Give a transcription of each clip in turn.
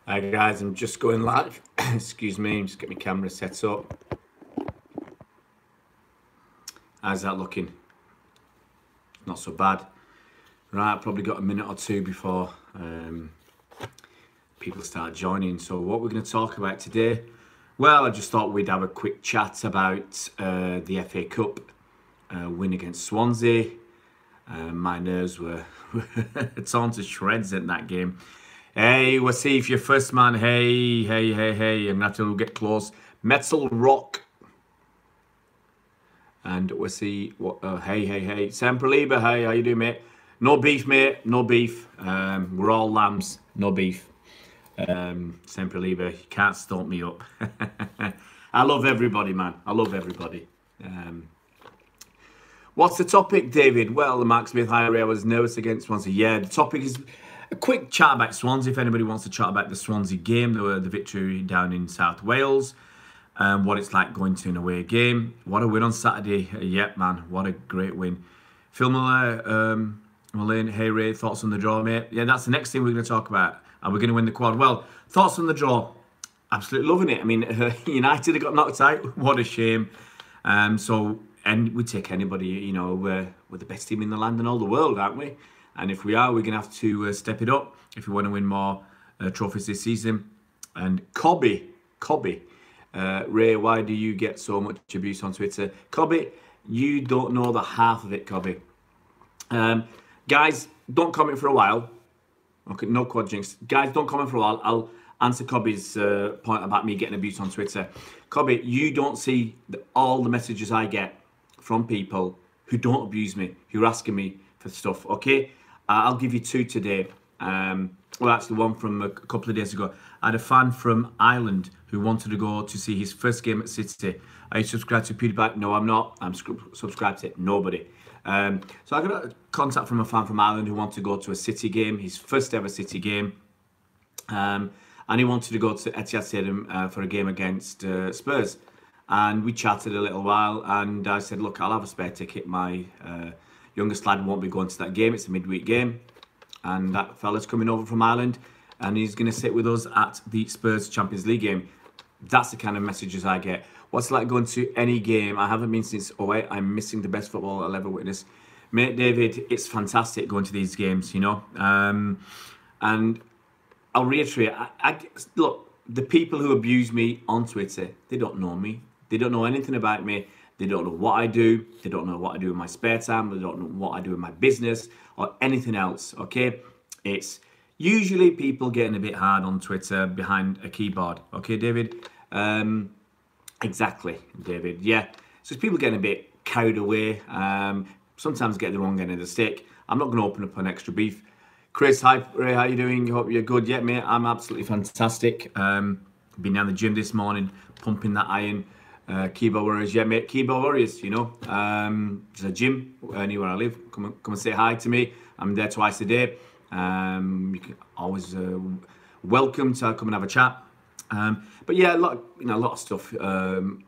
Hi guys, I'm just going live. Excuse me, just get my camera set up. How's that looking? Not so bad. Right, probably got a minute or two before people start joining. So what we're going to talk about today? Well, I just thought we'd have a quick chat about the FA Cup win against Swansea. My nerves were torn to shreds in that game. Hey, we'll see if you're first man. Hey. I'm gonna have to get close. Metal Rock. And we'll see what. Hey. Sempre Liebe. Hey, how you doing, mate? No beef, mate. No beef. We're all lambs. No beef. Sempre Liebe. You can't stomp me up. I love everybody, man. I love everybody. What's the topic, David? Well, the Mark Smith Ray, I was nervous against Swansea. Yeah, the topic is a quick chat about Swansea. If anybody wants to chat about the Swansea game, the victory down in South Wales, what it's like going to an away game. What a win on Saturday. Yep, man, what a great win. Phil Miller, Mullane, hey Ray, thoughts on the draw, mate? Yeah, that's the next thing we're going to talk about. Are we going to win the quad? Well, thoughts on the draw. Absolutely loving it. I mean, United have got knocked out. What a shame. And we take anybody, you know, we're the best team in the land and all the world, aren't we? And if we are, we're going to have to step it up if we want to win more trophies this season. And Cobby, Ray, why do you get so much abuse on Twitter? Cobby, you don't know the half of it, Cobby. Guys, don't comment for a while. Okay, no quad jinx. Guys, don't comment for a while. I'll answer Cobby's point about me getting abuse on Twitter. Cobby, you don't see all the messages I get from people who don't abuse me, who are asking me for stuff, okay? I'll give you two today. Well, actually one from a couple of days ago. I had a fan from Ireland who wanted to go to see his first game at City. Are you subscribed to PewDiePie? No, I'm not. I'm subscribed to nobody. So I got a contact from a fan from Ireland who wanted to go to a City game, his first ever City game. And he wanted to go to Etihad Stadium for a game against Spurs. And we chatted a little while, and I said, look, I'll have a spare ticket. My youngest lad won't be going to that game. It's a midweek game. And that fella's coming over from Ireland, and he's going to sit with us at the Spurs Champions League game. That's the kind of messages I get. What's it like going to any game? I haven't been since 08. I'm missing the best football I'll ever witness. Mate, David, it's fantastic going to these games, you know. And I'll reiterate, look, the people who abuse me on Twitter, they don't know me. They don't know anything about me. They don't know what I do. They don't know what I do in my spare time. They don't know what I do in my business or anything else, okay? It's usually people getting a bit hard on Twitter behind a keyboard, okay, David? Exactly, David, yeah. So it's people getting a bit carried away, sometimes get the wrong end of the stick. I'm not going to open up an extra beef. Chris, hi, Ray, how you doing? Hope you're good. Yeah, mate, I'm absolutely fantastic. Been down the gym this morning, pumping that iron. Keyboard Warriors, yeah, mate. Keyboard Warriors, you know. There's a gym anywhere I live. Come and say hi to me. I'm there twice a day. You can always welcome to come and have a chat. But yeah, a lot of stuff.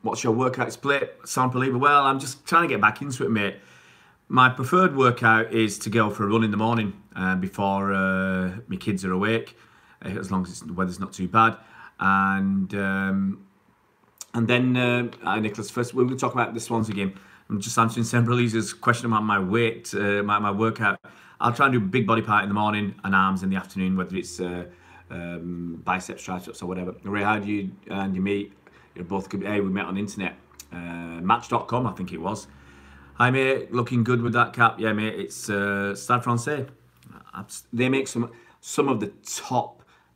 What's your workout split? Sample Lever. Well, I'm just trying to get back into it, mate. My preferred workout is to go for a run in the morning before my kids are awake, as long as the weather's not too bad. And then, Nicholas, first we're going to talk about the Swansea game. I'm just answering Sempre Lisa's question about my weight, my workout. I'll try and do a big body part in the morning and arms in the afternoon, whether it's biceps, triceps or whatever. Ray, how do you and you meet? You're both good. Hey, we met on the internet. Match.com, I think it was. Hi, mate. Looking good with that cap. Yeah, mate. It's Stade Francais. They make some of the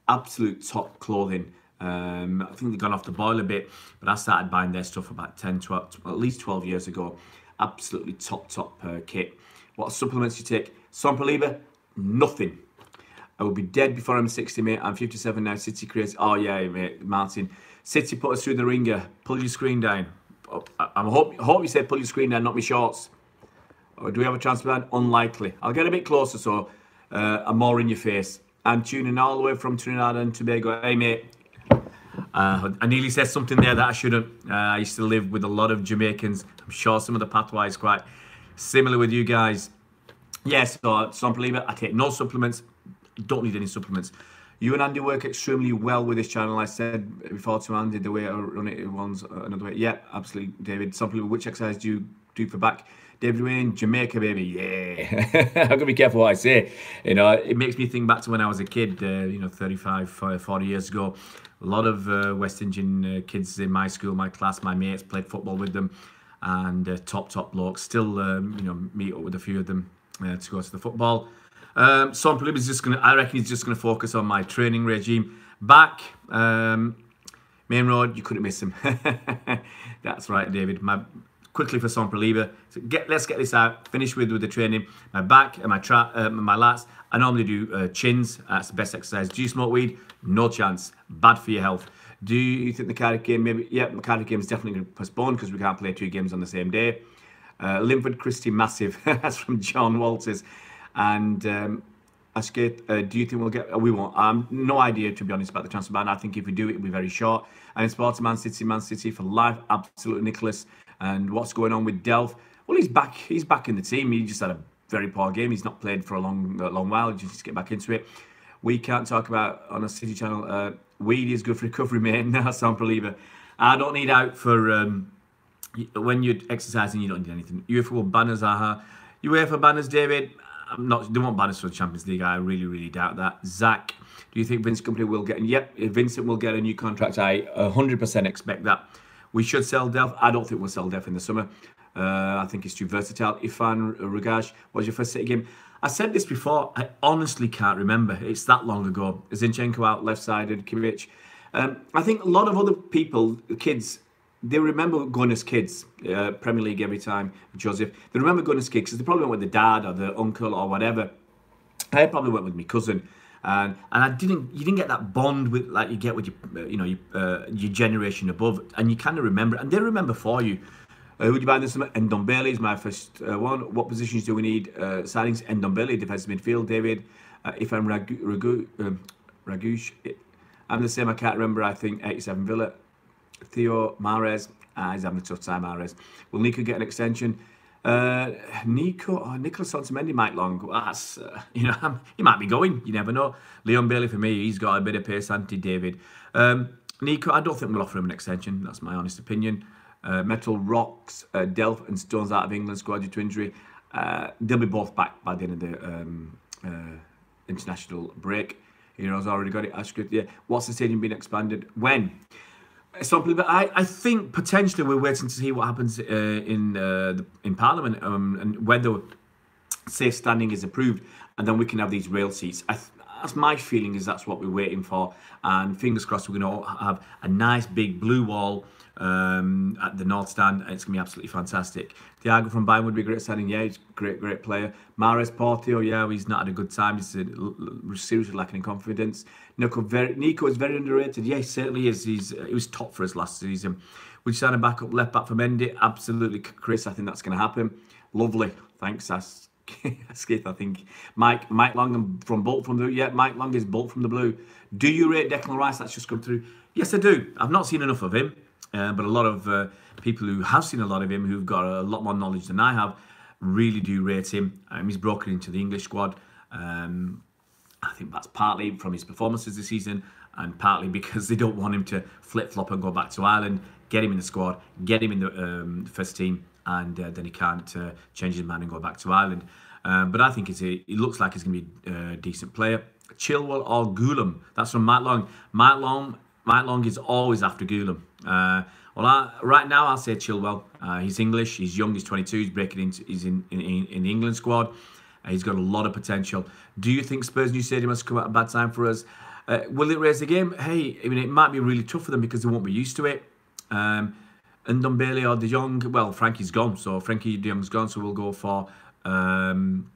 absolute top clothing. I think they've gone off the boil a bit, but I started buying their stuff about 10, 12, at least 12 years ago. Absolutely top kit. What supplements you take? Sample Liebe? Nothing. I will be dead before I'm 60, mate. I'm 57 now. City crazy. Oh, yeah, mate. Martin. City put us through the ringer. Pull your screen down. I hope you said pull your screen down, not my shorts. Or do we have a chance to ban? Unlikely. I'll get a bit closer, so I'm more in your face. I'm tuning all the way from Trinidad and Tobago. Hey, mate. I nearly said something there that I shouldn't. I used to live with a lot of Jamaicans. I'm sure some of the patois is quite similar with you guys. Yes, so Sample Liebe, I take no supplements. Don't need any supplements. You and Andy work extremely well with this channel. I said before to Andy, the way I run it one's another way. Yeah, absolutely, David. Some people, which exercise do you do for back? David Wayne, Jamaica, baby, yeah. I've got to be careful what I say. You know, it makes me think back to when I was a kid, 35, 40 years ago. A lot of West Indian kids in my school, my class, my mates, played football with them. And top blokes. Still, meet up with a few of them to go to the football. Son Palib is just going to, I reckon he's just going to focus on my training regime. Back, main road, you couldn't miss him. That's right, David. Quickly for Son Palib. So let's get this out. Finish with the training. My back and my lats. I normally do chins. That's the best exercise. Do you smoke weed? No chance. Bad for your health. Do you think the Cardiff game, maybe? Yeah, the Cardiff game is definitely going to postpone because we can't play 2 games on the same day. Linford Christie, massive. That's from John Walters. And Ashgate, do you think we'll get... we won't. No idea, to be honest, about the transfer ban. I think if we do, it'll be very short. And in sports, Man City for life. Absolutely, Nicholas. And what's going on with Delph? Well, he's back. He's back in the team. He just had a very poor game. He's not played for a long while. He just needs to get back into it. We can't talk about, on a City channel, weed is good for recovery, mate. No, Son Palib. I don't need out for... when you're exercising, you don't need anything. UEFA banners, UEFA banners, David... they want banners for the Champions League. I really doubt that. Zach, do you think Vince Company will get... Yep, Vincent will get a new contract. I 100% expect that. We should sell Delph. I don't think we'll sell Delph in the summer. I think it's too versatile. Ifan Ragash, what was your first City game? I said this before. I honestly can't remember. It's that long ago. Zinchenko out, left-sided, Kimmich. I think a lot of other people, kids... They remember going as kids, Premier League every time, Joseph. They remember going as kids because they probably went with the dad or the uncle or whatever. I probably went with my cousin, and you didn't get that bond with like you get with your generation above, and you kind of remember, and they remember for you. Would you buy this? Ndombele is my first one. What positions do we need? Signings: Ndombele, defensive midfield. David, if I'm Ragush, I'm the same. I can't remember. I think 87 Villa. Theo Mahrez, he's having a tough time, Mahrez. Will Nico get an extension? Nicholas Otamendi, Mike Long. That's, he might be going. You never know. Leon Bailey for me, he's got a bit of pace, David. Nico, I don't think we'll offer him an extension. That's my honest opinion. Metal Rocks, Delph and Stones out of England, squad due to injury. They'll be both back by the end of the international break. Heroes already got it. Ashgrid, yeah. What's the stadium being expanded? When? But I think potentially we're waiting to see what happens in Parliament and whether safe standing is approved, and then we can have these rail seats. That's my feeling. That's what we're waiting for, and fingers crossed we're going to have a nice big blue wall at the North Stand, and it's going to be absolutely fantastic. Thiago from Bayern would be a great signing. Yeah, he's a great player. Mahrez Porto, yeah, he's not had a good time. He's seriously lacking in confidence. Nico is very underrated. Yeah, he certainly is. He was top for us last season. We sign a backup left back for Mendy. Absolutely, Chris. I think that's going to happen. Lovely. Thanks, Skith, I think. Mike Long from Bolt from the Blue. Yeah, Mike Long is Bolt from the Blue. Do you rate Declan Rice? That's just come through. Yes, I do. I've not seen enough of him. But a lot of people who have seen a lot of him, who've got a lot more knowledge than I have, really do rate him. He's broken into the English squad. I think that's partly from his performances this season and partly because they don't want him to flip-flop and go back to Ireland, get him in the squad, get him in the first team, and then he can't change his mind and go back to Ireland. But I think it looks like he's going to be a decent player. Chilwell or Goulam? That's from Matt Long. Matt Long is always after Goulam. Right now I'll say Chilwell. He's English, he's young, he's 22, he's breaking into, he's in the England squad. He's got a lot of potential. Do you think Spurs' new stadium has come at a bad time for us? Will it raise the game? Hey, I mean, it might be really tough for them because they won't be used to it. And Ndombele or De Jong, well, Frankie's gone, so Frankie De Jong's gone, so we'll go for Ndombele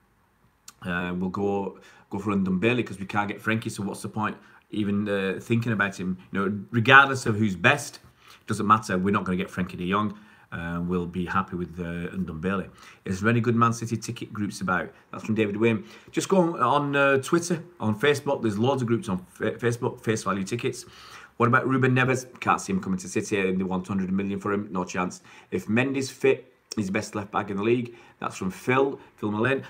because we can't get Frankie. So what's the point even thinking about him? Regardless of who's best, doesn't matter. We're not going to get Frankie De Jong. We'll be happy with Ndombele. Is there any good Man City ticket groups about? That's from David Wayne. Just go on Twitter, on Facebook. There's loads of groups on Facebook, face value tickets. What about Ruben Neves? Can't see him coming to City and they want 200 million for him. No chance. If Mendy's fit, he's the best left back in the league. That's from Phil Mullane.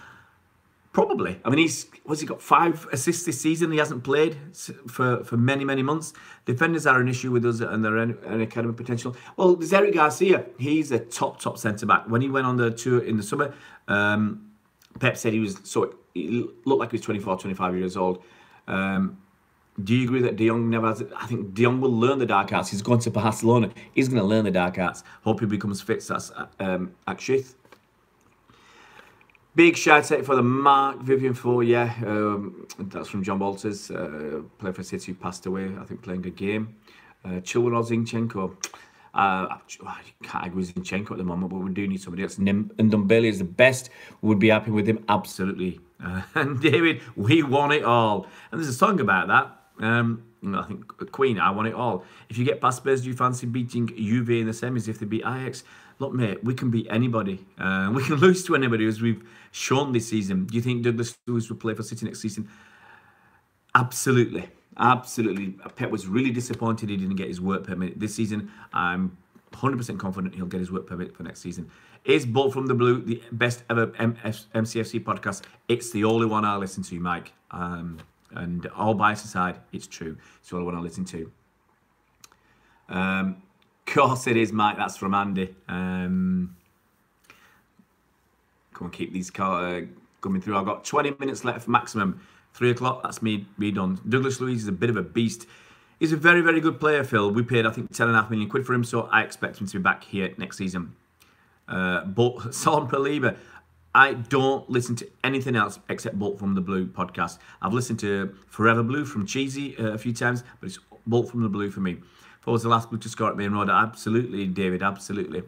Probably. I mean, he got 5 assists this season? He hasn't played for many, many months. Defenders are an issue with us and their academy potential. Well, there's Eric Garcia. He's a top centre-back. When he went on the tour in the summer, Pep said he looked like he was 24, 25 years old. Do you agree that De Jong never has it? I think De Jong will learn the dark arts. He's going to Barcelona. He's going to learn the dark arts. Hope he becomes fit. So that's Akshith. Big shout out for the Mark Vivian 4, yeah. That's from John Walters. Player for City who passed away, I think, playing a game. Chilwell or Zinchenko. I can't agree with Zinchenko at the moment, but we do need somebody else. And Ndombele is the best. Would be happy with him, absolutely. And David, we want it all. And there's a song about that. I think Queen, I want it all. If you get past Spurs, do you fancy beating Juve in the semis if they beat Ajax? Look, mate, we can beat anybody. We can lose to anybody, as we've shown this season. Do you think Douglas Luiz will play for City next season? Absolutely. Absolutely. Pep was really disappointed he didn't get his work permit this season. I'm 100% confident he'll get his work permit for next season. Is Bolt from the Blue the best ever MCFC podcast? It's the only one I listen to, Mike. And all bias aside, it's true. It's the only one I listen to. Of course it is, Mike. That's from Andy. Come on, keep these coming through. I've got 20 minutes left maximum. 3 o'clock, that's me done. Douglas Luiz is a bit of a beast. He's a very, very good player, Phil. We paid, I think, £10.5 million for him, so I expect him to be back here next season. But Son Paliba, I don't listen to anything else except Bolt from the Blue podcast. I've listened to Forever Blue from Cheesy a few times, but it's Bolt from the Blue for me. What was the last Blue to score at Main Road? Absolutely, David, absolutely.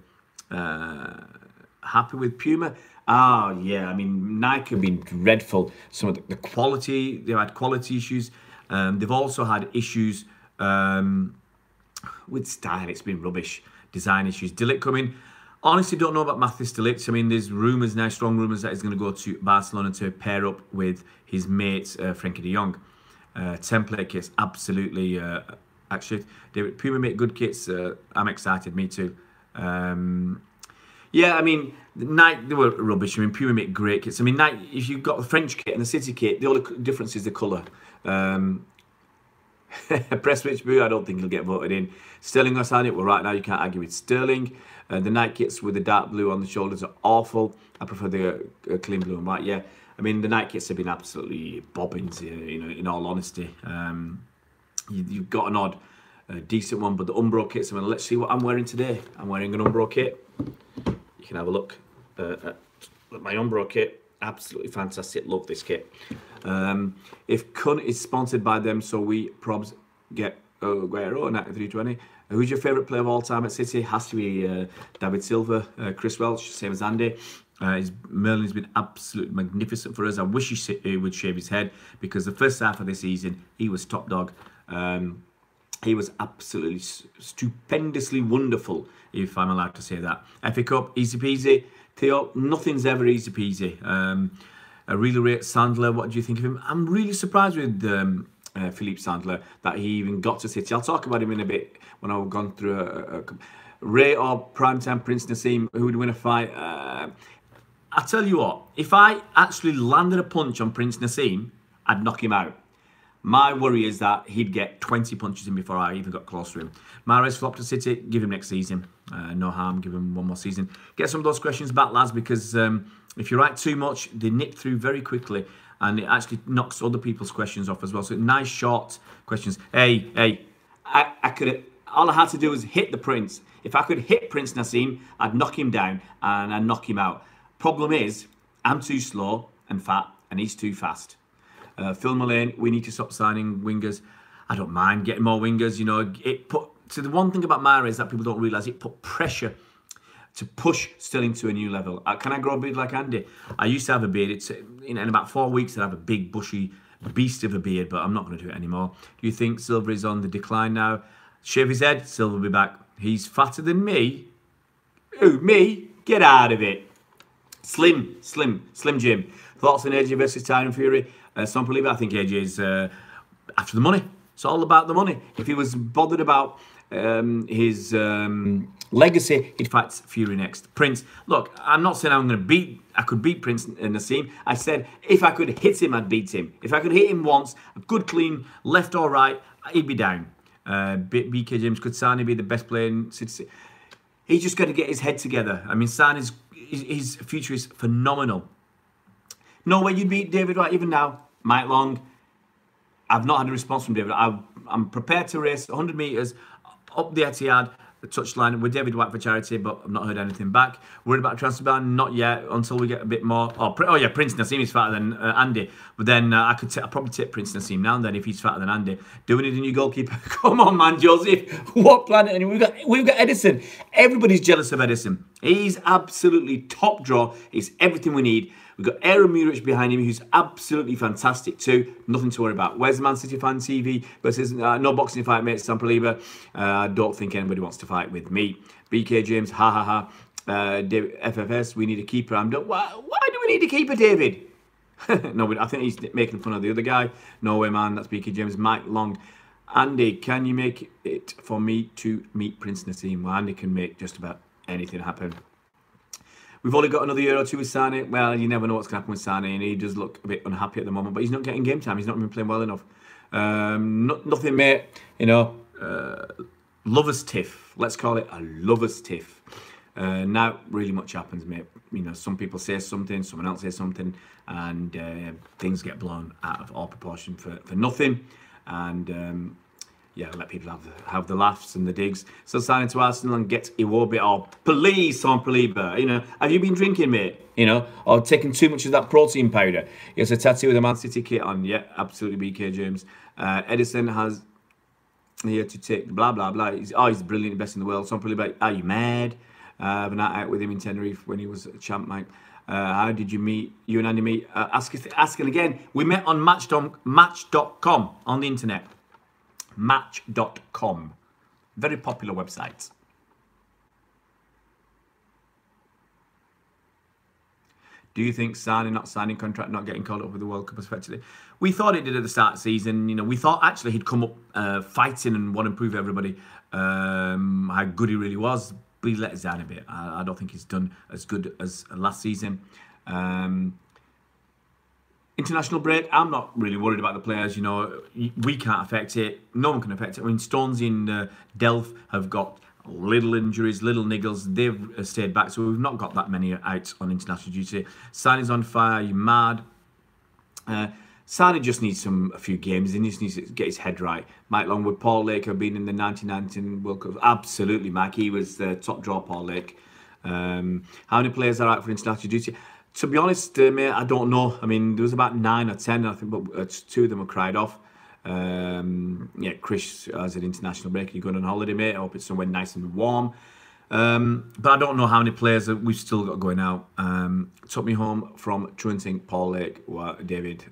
Happy with Puma? Oh, yeah. I mean, Nike have been dreadful. Some of the quality, they've had quality issues. They've also had issues with style. It's been rubbish. Design issues. De Ligt coming. Honestly, don't know about Mathis De Ligt. I mean, there's rumours now, strong rumours that he's going to go to Barcelona to pair up with his mate, Frenkie de Jong. Template kits, absolutely. Actually, David, Puma make good kits. I'm excited, me too. Yeah, I mean, Nike, they were rubbish. I mean, Puma make great kits. I mean, Nike, if you've got the French kit and the City kit, the only difference is the colour. Press Rich Boo, I don't think he'll get voted in. Sterling or Sanic, well, right now you can't argue with Sterling. The Nike kits with the dark blue on the shoulders are awful. I prefer the clean blue and white, yeah. I mean, the Nike kits have been absolutely bobbins, you know, in all honesty. You've got an odd, decent one, but the Umbro kits, I mean, let's see what I'm wearing today. I'm wearing an Umbro kit. You can have a look at my Umbro kit. Absolutely fantastic. Love this kit. If Kun is sponsored by them, so we probs get Agüero and at 320. Who's your favourite player of all time at City? Has to be David Silva, Chris Welch, same as Andy. Merlin's been absolutely magnificent for us. I wish he would shave his head, because the first half of the season he was top dog. He was absolutely stupendously wonderful, if I'm allowed to say that. FA Cup, easy peasy. Theo, nothing's ever easy peasy. I really rate Sandler. What do you think of him? I'm really surprised with Philippe Sandler that he even got to City. I'll talk about him in a bit when I've gone through Ray or Primetime Prince Nassim, who would win a fight. I tell you what, if I actually landed a punch on Prince Nassim, I'd knock him out. My worry is that he'd get 20 punches in before I even got close to him. Mahrez flopped to City, give him next season. No harm, give him one more season. Get some of those questions back, lads, because if you write too much, they nip through very quickly, and it actually knocks other people's questions off as well. So nice short questions. Hey, I could, all I had to do was hit the Prince. If I could hit Prince Nassim, I'd knock him down and I'd knock him out. Problem is, I'm too slow and fat, and he's too fast. Phil Mullane, we need to stop signing wingers. I don't mind getting more wingers. You know, so the one thing about Mahrez that people don't realise, it put pressure to push Sterling to a new level. Can I grow a beard like Andy? I used to have a beard. It's in about 4 weeks I'd have a big bushy beast of a beard, but I'm not going to do it anymore. Do you think Silva is on the decline now? Shave his head, Silva will be back. He's fatter than me. Who, me? Get out of it. Slim Jim. Thoughts on AJ versus Tyron Fury? Some believe I think AJ is after the money. It's all about the money. If he was bothered about his legacy, he'd fight Fury next. Prince, look, I'm not saying I could beat Prince and Nassim. I said if I could hit him, I'd beat him. If I could hit him once, a good clean left or right, he'd be down. BK James, could Sane be the best player in City? He's just got to get his head together. I mean, Sane's his future is phenomenal. No way you'd beat David White even now. Mike Long, I've not had a response from David. I'm prepared to race 100 metres up the Etihad, the touchline with David White for charity, but I've not heard anything back. Worried about a transfer ban? Not yet, until we get a bit more. Oh yeah, Prince Nassim is fatter than Andy. But then I'd probably take Prince Nassim now and then if he's fatter than Andy. Do we need a new goalkeeper? Come on, man, Joseph. What planet? And we've got Edison. Everybody's jealous of Edison. He's absolutely top draw. He's everything we need. We've got Aaron Muric behind him, who's absolutely fantastic too. Nothing to worry about. Where's the Man City fan TV versus no boxing fight, mate? Sam Paliba. I don't think anybody wants to fight with me. BK James, ha ha ha. FFS, we need a keeper. Why do we need a keeper, David? No, I think he's making fun of the other guy. No way, man. That's BK James. Mike Long. Andy, can you make it for me to meet Prince Nassim? Well, Andy can make just about anything happen. We've only got another year or two with Sane. Well, you never know what's going to happen with Sane, and he does look a bit unhappy at the moment, but he's not getting game time. He's not been playing well enough. Nothing, mate. You know, lover's tiff. Let's call it a lover's tiff. Now, really much happens, mate. You know, some people say something, someone else says something, and things get blown out of all proportion for nothing. And yeah, let people have the laughs and the digs. So signing to Arsenal and get Iwobi. Oh, please, Sam Paliba. You know, have you been drinking, mate? You know, or taking too much of that protein powder? He has a tattoo with a Man City kit on. Yeah, absolutely, BK James. Edison has here to take blah blah blah. He's brilliant, best in the world. Sam Paliba, are you mad? I have a night out with him in Tenerife when he was a champ, Mike. How did you and Andy meet? Asking again. We met on Match.com on the internet. Match.com. Very popular website. Do you think Sane not signing contract, not getting called up with the World Cup effectively? We thought it did at the start of the season. You know, we thought actually he'd come up fighting and want to prove everybody how good he really was. But he let us down a bit. I don't think he's done as good as last season. International break, I'm not really worried about the players. You know, we can't affect it. No one can affect it. I mean, Stones in Delft have got little injuries, little niggles. They've stayed back, so we've not got that many out on international duty. Sane's on fire. You mad? Sane just needs a few games. He just needs to get his head right. Mike Longwood, Paul Lake have been in the 1919 World Cup. Absolutely, Mike. He was the top draw, Paul Lake. How many players are out for international duty? To be honest, mate, I don't know. I mean, there was about 9 or 10, I think, but 2 of them were cried off. Yeah, Chris has an international break. You're going on holiday, mate. I hope it's somewhere nice and warm. But I don't know how many players that we've still got going out. Took me home from Trunting, Paul Lake, David.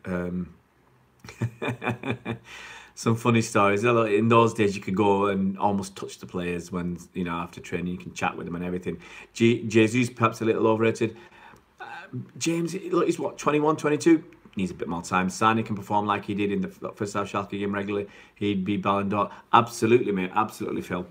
Some funny stories. In those days, you could go and almost touch the players when, you know, after training, you can chat with them and everything. Jesus, perhaps a little overrated. James, look, he's what, 21, 22? Needs a bit more time. Sane can perform like he did in the first South Schalke game regularly. He'd be Ballon d'Or. Absolutely, mate. Absolutely, Phil.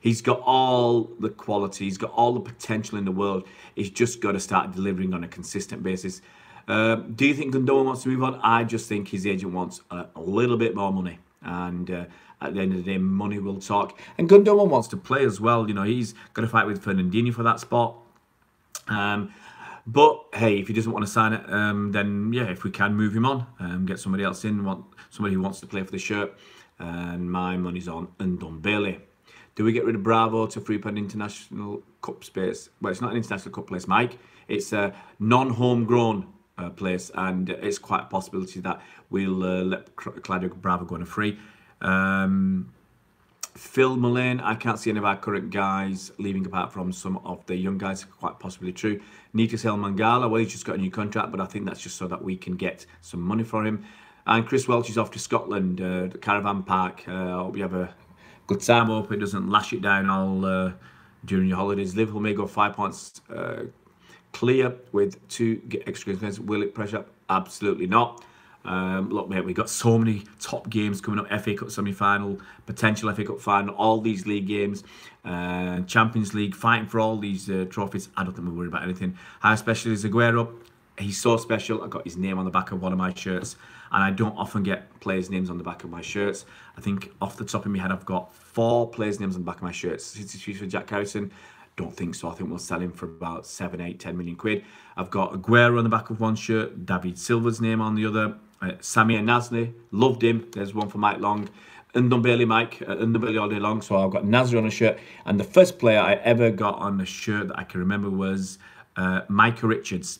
He's got all the quality. He's got all the potential in the world. He's just got to start delivering on a consistent basis. Do you think Gundogan wants to move on? I just think his agent wants a little bit more money. And at the end of the day, money will talk. And Gundogan wants to play as well. You know, he's got to fight with Fernandinho for that spot. But hey, if he doesn't want to sign it, then yeah, if we can move him on, get somebody else in, somebody who wants to play for the shirt, and my money's on Ndombele. Do we get rid of Bravo to free up an international cup space? Well, it's not an international cup place, Mike. It's a non-homegrown place, and it's quite a possibility that we'll let Claudio Bravo go on a free. Phil Mullane, I can't see any of our current guys leaving apart from some of the young guys, quite possibly true. Need to sell Mangala, well, he's just got a new contract, but I think that's just so that we can get some money for him. And Chris Welch is off to Scotland, the caravan park. I hope you have a good time. Hope it doesn't lash it down all during your holidays. Liverpool may go 5 points clear with 2 extra games. Will it pressure up? Absolutely not. Look, mate, we've got so many top games coming up. FA Cup semi-final, potential FA Cup final, all these league games, Champions League, fighting for all these trophies. I don't think we're worried about anything. How special is Agüero? He's so special. I got his name on the back of one of my shirts, and I don't often get players' names on the back of my shirts. I think off the top of my head, I've got 4 players' names on the back of my shirts. City for Jack Harrison. Don't think so. I think we'll sell him for about 7, 8, 10 million quid. I've got Agüero on the back of one shirt, David Silva's name on the other, Samir Nasri, loved him. There's one for Mike Long. Ndombele Mike, Ndombele all day long. So I've got Nasri on a shirt. And the first player I ever got on a shirt that I can remember was Micah Richards.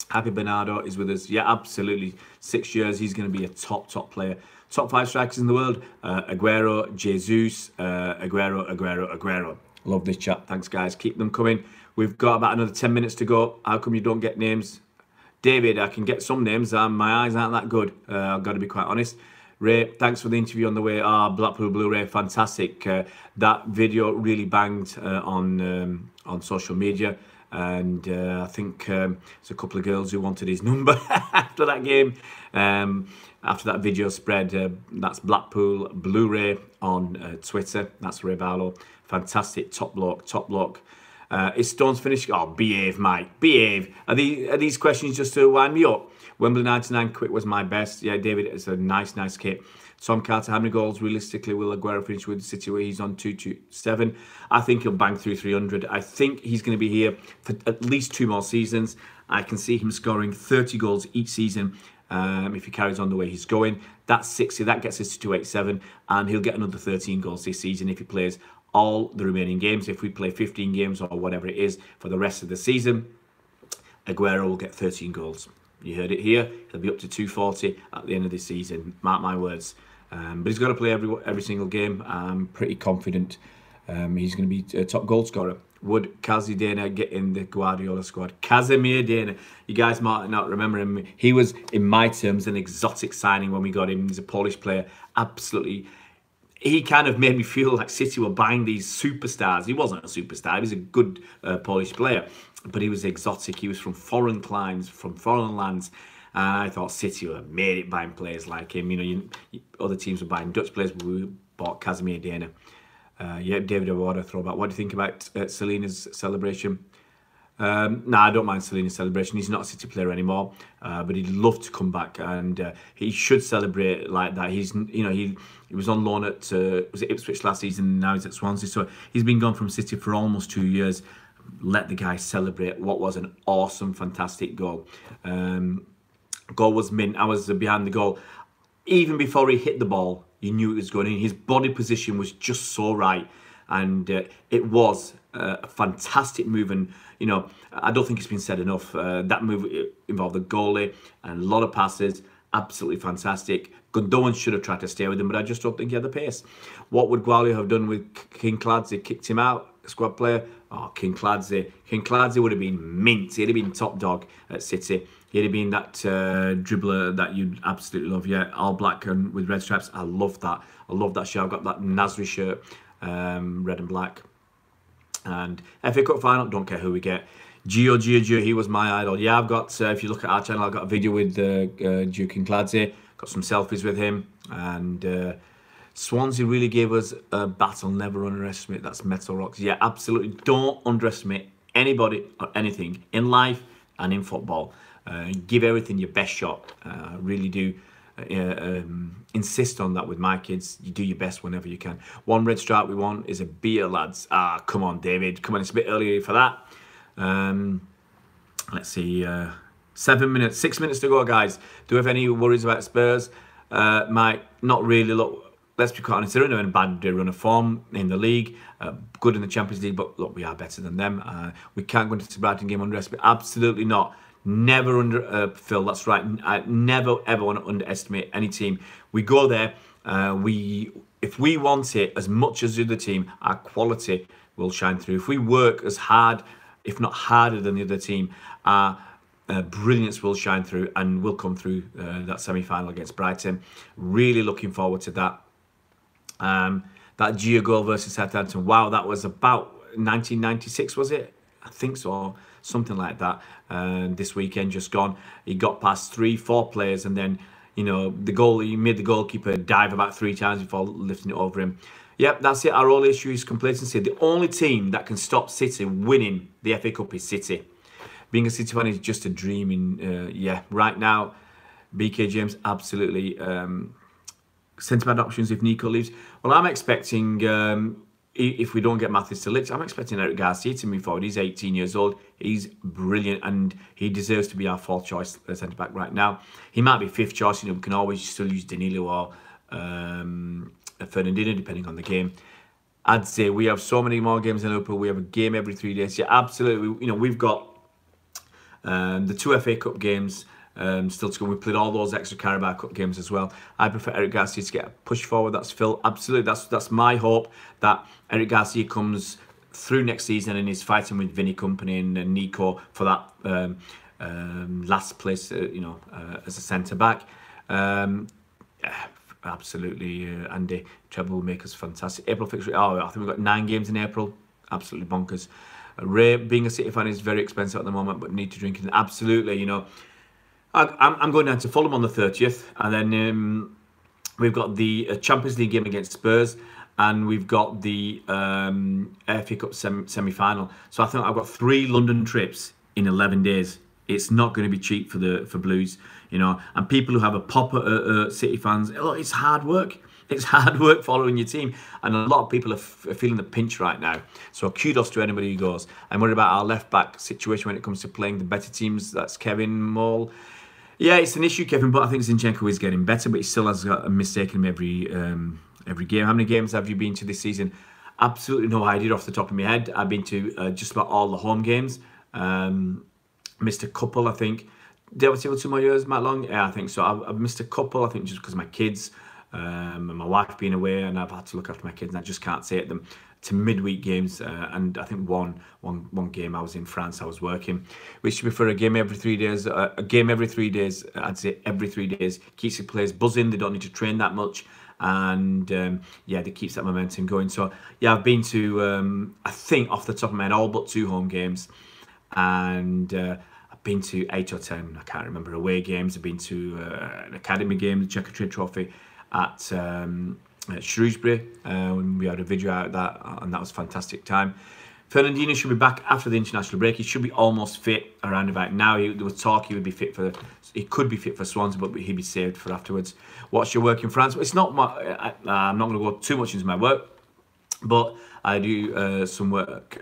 Happy Bernardo is with us. Yeah, absolutely. 6 years. He's going to be a top player. Top 5 strikers in the world. Agüero, Jesus, Agüero. Love this chat. Thanks, guys. Keep them coming. We've got about another 10 minutes to go. How come you don't get names? David, I can get some names. My eyes aren't that good. I've got to be quite honest. Ray, thanks for the interview on the way. Blackpool Blu-ray, fantastic. That video really banged on social media. And I think there's a couple of girls who wanted his number after that game. After that video spread, that's Blackpool Blu-ray on Twitter. That's Ray Barlow. Fantastic, top bloke. Is Stones finished? Oh, behave, Mike, behave. Are these questions just to wind me up? Wembley 99 quit was my best. Yeah, David, it's a nice kit. Tom Carter, how many goals realistically will Agüero finish with City where he's on 227? I think he'll bang through 300. I think he's going to be here for at least 2 more seasons. I can see him scoring 30 goals each season if he carries on the way he's going. That's 60. That gets us to 287. And he'll get another 13 goals this season if he plays all the remaining games. If we play 15 games or whatever it is for the rest of the season, Agüero will get 13 goals. You heard it here. He'll be up to 240 at the end of the season. Mark my words. But he's got to play every single game. I'm pretty confident he's going to be a top goal scorer. Would Kazi Dana get in the Guardiola squad? Casemir Dana. You guys might not remember him. He was, in my terms, an exotic signing when we got him. He's a Polish player. Absolutely. He kind of made me feel like City were buying these superstars. He wasn't a superstar. He was a good Polish player. But he was exotic. He was from foreign climes, from foreign lands. And I thought City were made it buying players like him. Other teams were buying Dutch players, but we bought Casemir Dana. Yeah, David Awada throwback. What do you think about Selena's celebration? Nah, I don't mind Selena's celebration. He's not a City player anymore, but he'd love to come back, and he should celebrate like that. He was on loan at was it Ipswich last season, and now he's at Swansea. So he's been gone from City for almost 2 years. Let the guy celebrate what was an awesome, fantastic goal. Goal was mint. I was behind the goal. Even before he hit the ball, you knew it was going in. His body position was just so right. And it was a fantastic move. And, I don't think it's been said enough. That move involved the goalie and a lot of passes. Absolutely fantastic. Gundogan should have tried to stay with him, but I just don't think he had the pace. What would Guardiola have done with King Clancy? Kicked him out, squad player? Oh, King Clancy. King Clancy would have been mint. He'd have been top dog at City. He'd have been that dribbler that you'd absolutely love. Yeah, all black and with red stripes. I love that. I love that shirt. I've got that Nasri shirt, red and black. And FA Cup final, don't care who we get. Gio, he was my idol. Yeah, I've got, if you look at our channel, I've got a video with Gio Kinkladze. Got some selfies with him. And Swansea really gave us a battle. Never underestimate. That's Metal Rocks. Yeah, absolutely. Don't underestimate anybody or anything in life and in football. Give everything your best shot. Really do insist on that with my kids. You do your best whenever you can. One red stripe we want is a beer, lads. Come on, David. Come on, it's a bit early for that. Let's see. 6 minutes to go, guys. Do we have any worries about Spurs? Mike, not really. Look, let's be quite honest. They're in a bad run of form in the league. Good in the Champions League, but look, we are better than them. We can't go into the Brighton game underestimate. Absolutely not. Never Phil, that's right. I never ever want to underestimate any team. We go there. If we want it as much as the other team, our quality will shine through. If we work as hard, if not harder than the other team, our brilliance will shine through, and we'll come through that semi-final against Brighton. Really looking forward to that. That Gio goal versus Southampton. Wow, that was about 1996, was it? I think so, something like that. This weekend just gone, he got past 3-4 players, and then You know, the goal, he made the goalkeeper dive about 3 times before lifting it over him. Yep, that's it. Our only issue is complacency. The only team that can stop City winning the FA Cup is City. Being a City fan is just a dream. Yeah, right now, BK James, absolutely. Centre-back options if Nico leaves. Well, I'm expecting, if we don't get Mathis to Lich, I'm expecting Eric Garcia to move forward. He's 18 years old. He's brilliant, and he deserves to be our 4th choice centre-back right now. He might be 5th choice. You know, we can always still use Danilo or Fernandinho, depending on the game. I'd say we have so many more games in Liverpool. We have a game every 3 days. Yeah, absolutely. You know, we've got the 2 FA Cup games still to go. We played all those extra Carabao Cup games as well. I prefer Eric Garcia to get a push forward. That's Phil. Absolutely. That's my hope, that Eric Garcia comes through next season and is fighting with Vinny Company and Nico for that last place, you know, as a centre back. Absolutely, Andy. Treble will make us fantastic. April fixture. Oh, I think we've got 9 games in April. Absolutely bonkers. Ray, being a City fan, is very expensive at the moment, but need to drink it. Absolutely, you know. I'm going down to Fulham on the 30th, and then we've got the Champions League game against Spurs, and we've got the FA Cup semi-final. So I think I've got 3 London trips in 11 days. It's not going to be cheap for Blues, you know. And people who have a pop at City fans, look, it's hard work. It's hard work following your team, and a lot of people are feeling the pinch right now. So kudos to anybody who goes. I'm worried about our left-back situation when it comes to playing the better teams. That's Kevin Moll. Yeah, it's an issue, Kevin, but I think Zinchenko is getting better, but he still has got a mistake in every game. How many games have you been to this season? Absolutely no idea off the top of my head. I've been to just about all the home games. Missed a couple, I think. Did I see 2 more years, Matt Long? Yeah, I think so. I've missed a couple, I think, just because of my kids and my wife being away, and I've had to look after my kids, and I just can't say at them. To midweek games, and I think one game I was in France, I was working, which should be for a game every 3 days. A game every 3 days, I'd say every 3 days, keeps the players buzzing. They don't need to train that much, and yeah, it keeps that momentum going. So yeah, I've been to I think off the top of my head all but 2 home games, and I've been to 8 or 10, I can't remember, away games. I've been to an academy game, the Checker Trade Trophy at Shrewsbury, when we had a video out of that, and that was a fantastic time. Fernandinho should be back after the international break. He should be almost fit around about now. There was talk he would be fit for, he could be fit for Swansea, but he'd be saved for afterwards. What's your work in France? Well, it's not my, I'm not going to go too much into my work, but I do some work,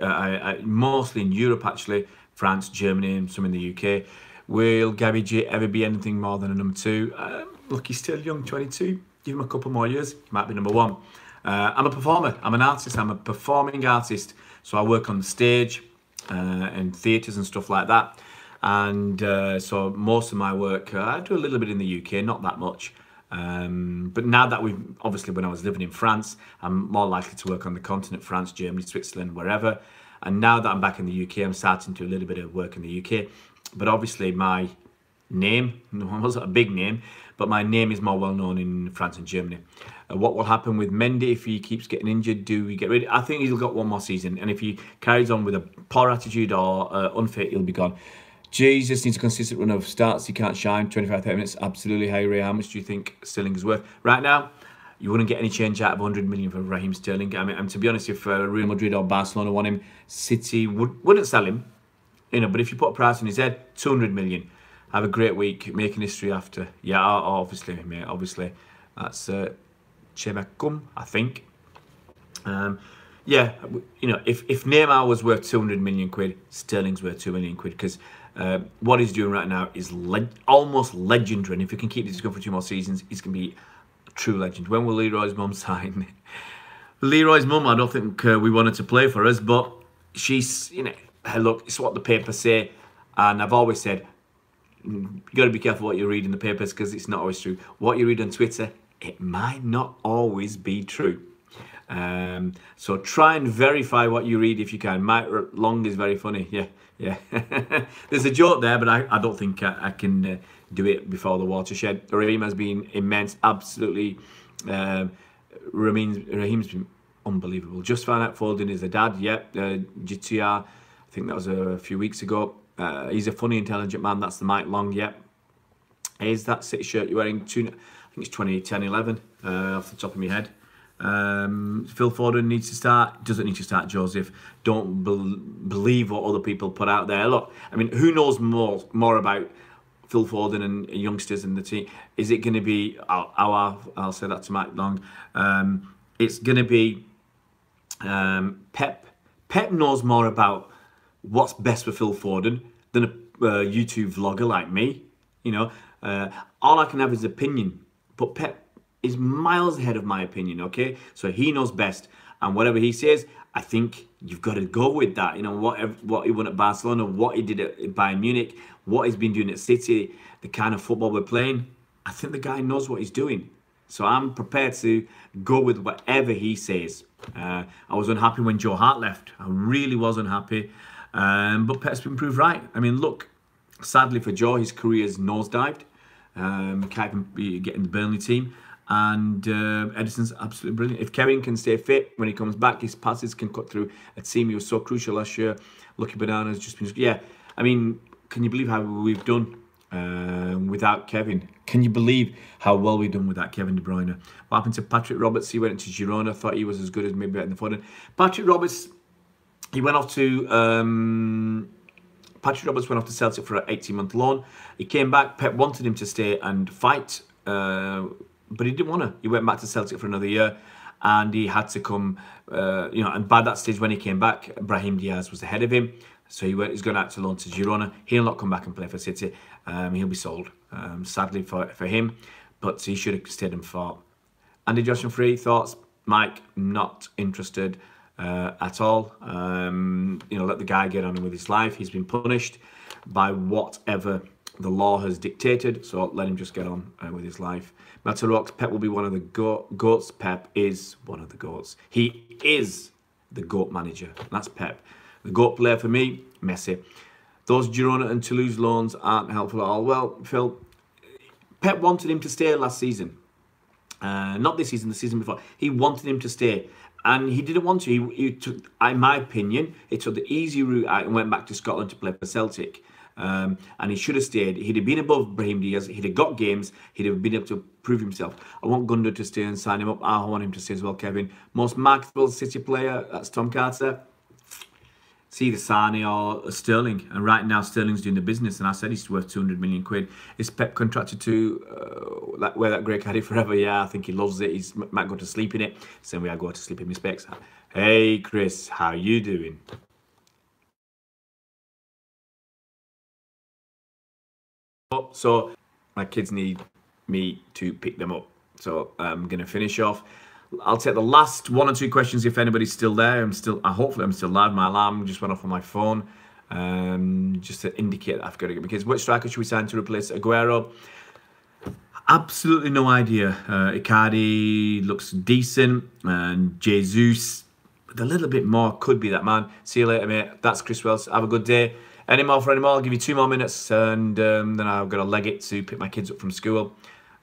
mostly in Europe actually, France, Germany, and some in the UK. Will Gabby J ever be anything more than a number 2? Look, he's still young, 22. Give him a couple more years, he might be number 1. I'm a performer, I'm an artist, I'm a performing artist. So I work on the stage and theatres and stuff like that. And so most of my work, I do a little bit in the UK, not that much. But now that obviously when I was living in France, I'm more likely to work on the continent, France, Germany, Switzerland, wherever. And now that I'm back in the UK, I'm starting to do a little bit of work in the UK. But obviously my name, it wasn't a big name, but my name is more well known in France and Germany. What will happen with Mendy if he keeps getting injured? Do we get rid of? I think he's got 1 more season, and if he carries on with a poor attitude or unfit, he'll be gone. Jesus needs a consistent run of starts. He can't shine 25-30 minutes. Absolutely. Hey Ray, how much do you think Sterling is worth right now? You wouldn't get any change out of 100 million for Raheem Sterling. I mean, and to be honest, if Real Madrid or Barcelona want him, City wouldn't sell him. You know, but if you put a price on his head, 200 million. Have a great week, making history after. Yeah, obviously, mate. Obviously, that's Chebakum, I think. Yeah, you know, if Neymar was worth 200 million quid, Sterling's worth 2 million quid, because what he's doing right now is almost legendary. And if he can keep this going for 2 more seasons, he's going to be a true legend. When will Leroy's mum sign? Leroy's mum, I don't think we wanted to play for us, but she's, you know, look, it's what the papers say, and I've always said, you got to be careful what you read in the papers, because it's not always true. What you read on Twitter, it might not always be true. So try and verify what you read if you can. Mike Long is very funny. Yeah. There's a joke there, but I don't think I can do it before the watershed. Raheem has been immense, absolutely. Raheem's been unbelievable. Just found out Foden is a dad. Yep, GTR. I think that was a few weeks ago. He's a funny, intelligent man. That's the Mike Long. Yep. Is that City shirt you're wearing? I think it's 2010, 11, off the top of my head. Phil Foden needs to start. Doesn't need to start, Joseph. Don't believe what other people put out there. Look, I mean, who knows more about Phil Foden and youngsters in the team? Is it going to be I'll say that to Mike Long. It's going to be Pep. Pep knows more about what's best for Phil Foden than a YouTube vlogger like me. You know, all I can have is opinion, but Pep is miles ahead of my opinion, okay? So he knows best, and whatever he says, I think you've got to go with that. You know, what he won at Barcelona, what he did at Bayern Munich, what he's been doing at City, the kind of football we're playing, I think the guy knows what he's doing. So I'm prepared to go with whatever he says. I was unhappy when Joe Hart left. I really was unhappy, but Pep's been proved right. I mean, look, sadly for Joe, his career's nosedived. Can't even get in the Burnley team. And Edison's absolutely brilliant. If Kevin can stay fit when he comes back, his passes can cut through a team. He was so crucial last year. Lucky Banana's just been... Yeah, I mean, can you believe how we've done without Kevin? Can you believe how well we've done without Kevin De Bruyne? What happened to Patrick Roberts? He went into Girona. Thought he was as good as maybe better than Foden. Patrick Roberts went off to Celtic for an 18-month loan. He came back. Pep wanted him to stay and fight, but he didn't want to. He went back to Celtic for another year, and he had to come, you know, and by that stage when he came back, Brahim Diaz was ahead of him. So he's going out to loan to Girona. He'll not come back and play for City. He'll be sold, sadly for him, but he should have stayed and fought. Andy Joshua Free, thoughts? Mike, not interested at all. You know, let the guy get on with his life. He's been punished by whatever the law has dictated, so let him just get on with his life. Matter Rocks, Pep will be one of the GOATs. Pep is one of the GOATs. He is the GOAT manager. That's Pep. The GOAT player for me, Messi. Those Girona and Toulouse loans aren't helpful at all. Well, Phil, Pep wanted him to stay last season. Not this season, the season before. He wanted him to stay. And he didn't want to. He took, in my opinion, he took the easy route out and went back to Scotland to play for Celtic. And he should have stayed. He'd have been above Brahim Diaz. He'd have got games. He'd have been able to prove himself. I want Gundo to stay and sign him up. I want him to stay as well, Kevin. Most marketable City player, that's Tom Carter. It's either Sane or Sterling. And right now, Sterling's doing the business. And I said he's worth 200 million quid. Is Pep contracted to wear that grey caddy forever? Yeah, I think he loves it. He might go to sleep in it. Same way I go to sleep in my specs. Hey, Chris, how you doing? So my kids need me to pick them up. So I'm going to finish off. I'll take the last one or two questions if anybody's still there. Hopefully I'm still live. My alarm just went off on my phone, just to indicate that I've got to get my kids. Which striker should we sign to replace Agüero? Absolutely no idea. Icardi looks decent, and Jesus, with a little bit more, could be that man. See you later, mate. That's Chris Wells. Have a good day. Any more for any more? I'll give you 2 more minutes, and then I've got to leg it to pick my kids up from school.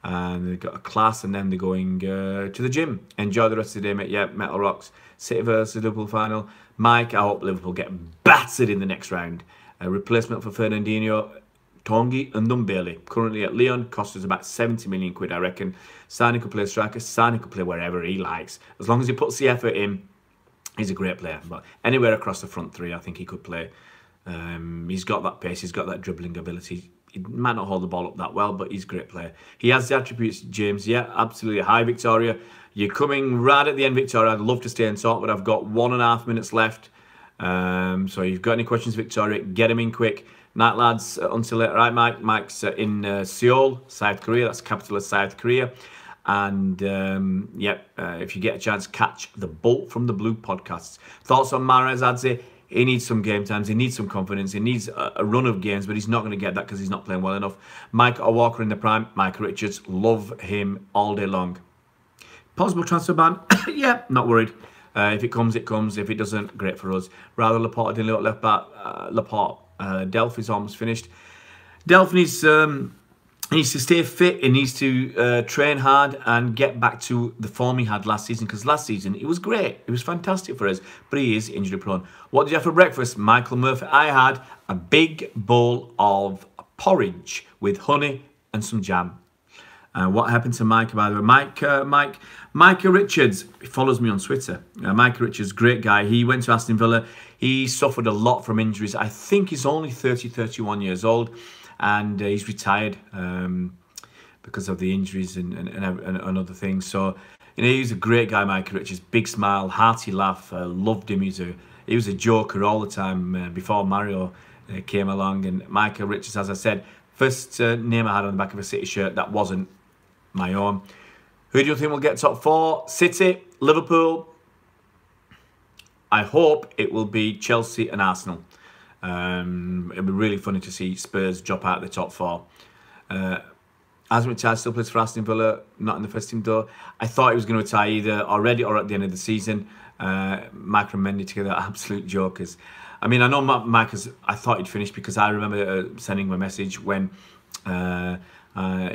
And they've got a class, and then they're going to the gym. Enjoy the rest of the day, mate. Yeah, Metal Rocks. City versus Liverpool final. Mike, I hope Liverpool get battered in the next round. A replacement for Fernandinho, Tongi and Ndombele. Currently at Lyon, cost us about 70 million quid, I reckon. Sane could play striker. Sane could play wherever he likes. As long as he puts the effort in, he's a great player. But anywhere across the front three, I think he could play. He's got that pace, he's got that dribbling ability. He might not hold the ball up that well, but he's a great player. He has the attributes, James. Yeah, absolutely. Hi, Victoria. You're coming right at the end, Victoria. I'd love to stay and talk, but I've got 1.5 minutes left. So if you've got any questions, Victoria, get them in quick. Night, lads. Until later. Right, Mike. Mike's in Seoul, South Korea. That's the capital of South Korea. And, if you get a chance, catch the Bolt from the Blue podcasts. Thoughts on Mahrez? I'd say he needs some game times. He needs some confidence. He needs a run of games, but he's not going to get that because he's not playing well enough. Mike Walker in the prime. Mike Richards. Love him all day long. Possible transfer ban? Yeah, not worried. If it comes, it comes. If it doesn't, great for us. Rather Laporte than left back. Laporte. Delph is almost finished. Delph needs to stay fit. He needs to train hard and get back to the form he had last season. Because last season, it was great. It was fantastic for us. But he is injury prone. What did you have for breakfast? Michael Murphy. I had a big bowl of porridge with honey and some jam. What happened to Micah, by the way? Micah Richards follows me on Twitter. Micah Richards, great guy. He went to Aston Villa. He suffered a lot from injuries. I think he's only 31 years old, and he's retired because of the injuries and other things. So, he's a great guy, Micah Richards. Big smile, hearty laugh. Loved him. He was a joker all the time before Mario came along. And Micah Richards, as I said, first name I had on the back of a City shirt that wasn't my own. Who do you think will get top 4? City, Liverpool. I hope it will be Chelsea and Arsenal. It'll be really funny to see Spurs drop out of the top 4. Aston Villa still plays for Aston Villa, not in the first team though. I thought he was going to retire either already or at the end of the season. Mike and Mendy together, absolute jokers. I mean, I know Mike, I thought he'd finished because I remember sending him a message when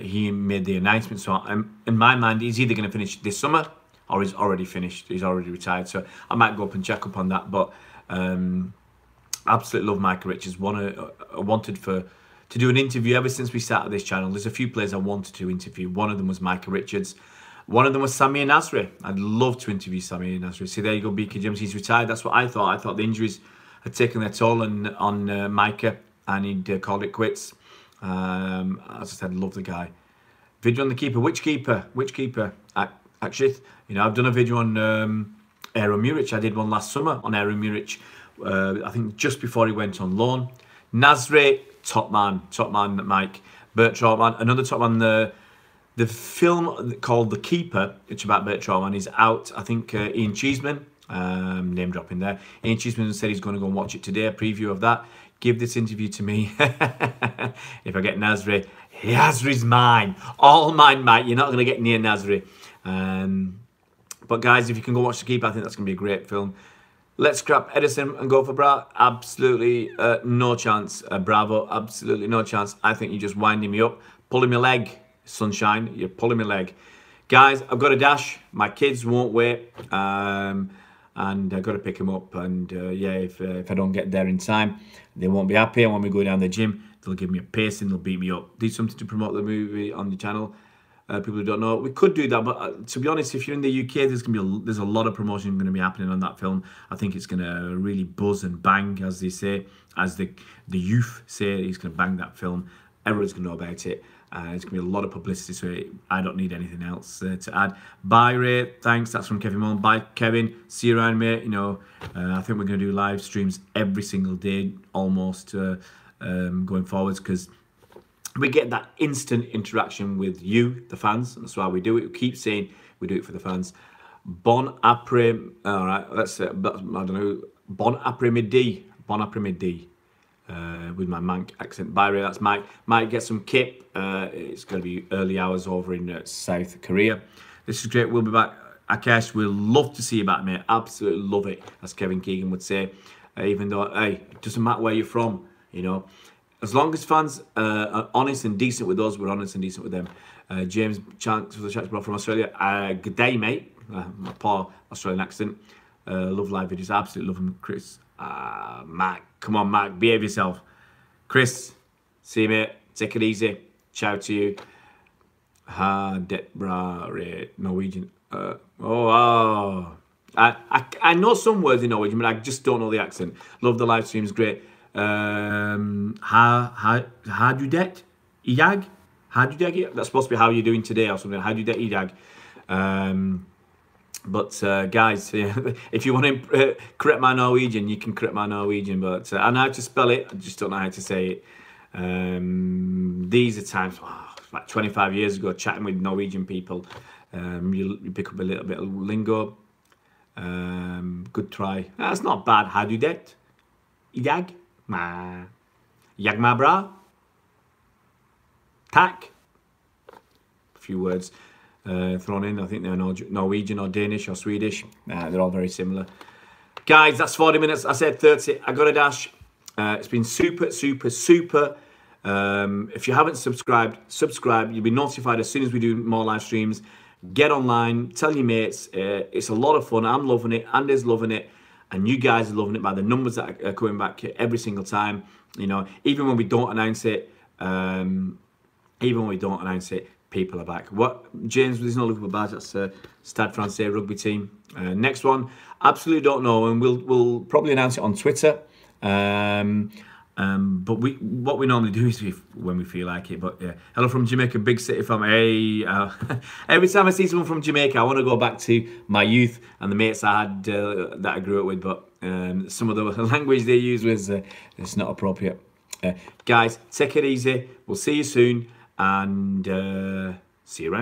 he made the announcement. So in my mind, he's either going to finish this summer or he's already finished. He's already retired. So I might go up and check up on that. But absolutely love Micah Richards. Wanted to do an interview ever since we started this channel. There's a few players I wanted to interview. One of them was Micah Richards. One of them was Samir Nasri. I'd love to interview Samir Nasri. See, there you go, BK James. He's retired. That's what I thought. I thought the injuries had taken their toll on Micah, and he'd called it quits. As I said, love the guy. Video on the keeper. Which keeper? Which keeper? Actually, I've done a video on Aaron Muric. I did one last summer on Aaron Muric. I think just before he went on loan. Nasri, top man, Mike. Bert Trautmann, another top man. The film called The Keeper, it's about Bert Trautmann, is out. I think Ian Cheeseman, name dropping there. Ian Cheeseman said he's going to go and watch it today, a preview of that. Give this interview to me. If I get Nasri, Nasri's mine. All mine, mate. You're not going to get near Nasri. But guys, if you can go watch The Keeper, I think that's going to be a great film. Let's scrap Edison and go for Bra. Absolutely no chance. Bravo, absolutely no chance. I think you're just winding me up, pulling my leg. Sunshine, you're pulling my leg. Guys, I've got a dash. My kids won't wait. And I've got to pick them up. And yeah, if I don't get there in time, they won't be happy. And when we go down the gym, they'll give me a pacing, they'll beat me up. Do something to promote the movie on the channel. People who don't know, we could do that, but to be honest, if you're in the UK, there's a lot of promotion going to be happening on that film. I think it's going to really buzz and bang, as they say, as the youth say. He's going to bang that film. Everyone's going to know about it. It's going to be a lot of publicity, so I don't need anything else to add. Bye, Ray. Thanks. That's from Kevin Mullen. Bye, Kevin. See you around, mate. I think we're going to do live streams every single day, almost going forwards, because we get that instant interaction with you, the fans. That's why we do it. We keep saying we do it for the fans. Bon après. All right. Let's. I don't know. Bon après midi. Bon après midi. With my Manc accent. Bye, Ray. That's Mike. Mike, get some kip. It's going to be early hours over in South Korea. This is great. We'll be back. Akash, we'll love to see you back, mate. Absolutely love it, as Kevin Keegan would say. Even though, hey, it doesn't matter where you're from, As long as fans are honest and decent with us, we're honest and decent with them. James Chance for the chat from Australia. Good day, mate. My poor Australian accent. Love live videos. Absolutely love them, Chris. Mac, come on, Mac, behave yourself. Chris, see you, mate. Take it easy. Ciao to you. Norwegian. I know some words in Norwegian, but I just don't know the accent. Love the live streams, great. Har du det I dag? Har du det? That's supposed to be how you're doing today or something. Har du det I dag? But guys, if you want to correct my Norwegian, you can correct my Norwegian. But I know how to spell it. I just don't know how to say it. These are times, like 25 years ago, chatting with Norwegian people. You pick up a little bit of lingo. Good try. That's not bad. Har du det I dag? Jag mår bra. Tack. A few words thrown in. I think they're Norwegian or Danish or Swedish. They're all very similar. Guys, that's 40 minutes. I said 30. I got a dash. It's been super. If you haven't subscribed, subscribe. You'll be notified as soon as we do more live streams. Get online. Tell your mates. It's a lot of fun. I'm loving it. Andy's loving it. And you guys are loving it by the numbers that are coming back every single time. Even when we don't announce it, Even when we don't announce it, people are back. What, James, there's no Liverpool badge. That's Stade Francais rugby team. Next one, absolutely don't know, and we'll probably announce it on Twitter. But what we normally do is when we feel like it. But yeah, hello from Jamaica, big city from. Hey, every time I see someone from Jamaica, I want to go back to my youth and the mates I had that I grew up with. But some of the language they use was it's not appropriate. Guys, take it easy. We'll see you soon, and see you around.